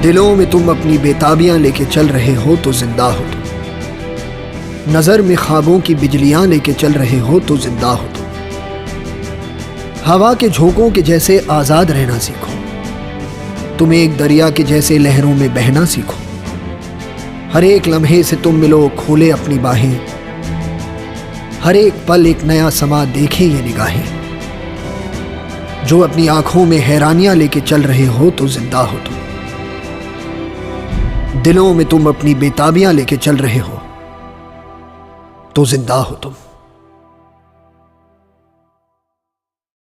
दिलों में तुम अपनी बेताबियां लेके चल रहे हो तो जिंदा हो तुम। नजर में ख्वाबों की बिजलियां लेके चल रहे हो तो जिंदा हो तुम। हवा के झोंकों के जैसे आजाद रहना सीखो। तुम एक दरिया के जैसे लहरों में बहना सीखो। हर एक लम्हे से तुम मिलो, खोले अपनी बाहें। हर एक पल एक नया समा देखे ये निगाहें। जो अपनी आंखों में हैरानियां लेके चल रहे हो तो जिंदा हो तुम। दिलों में तुम अपनी बेताबियां लेके चल रहे हो तो जिंदा हो तुम।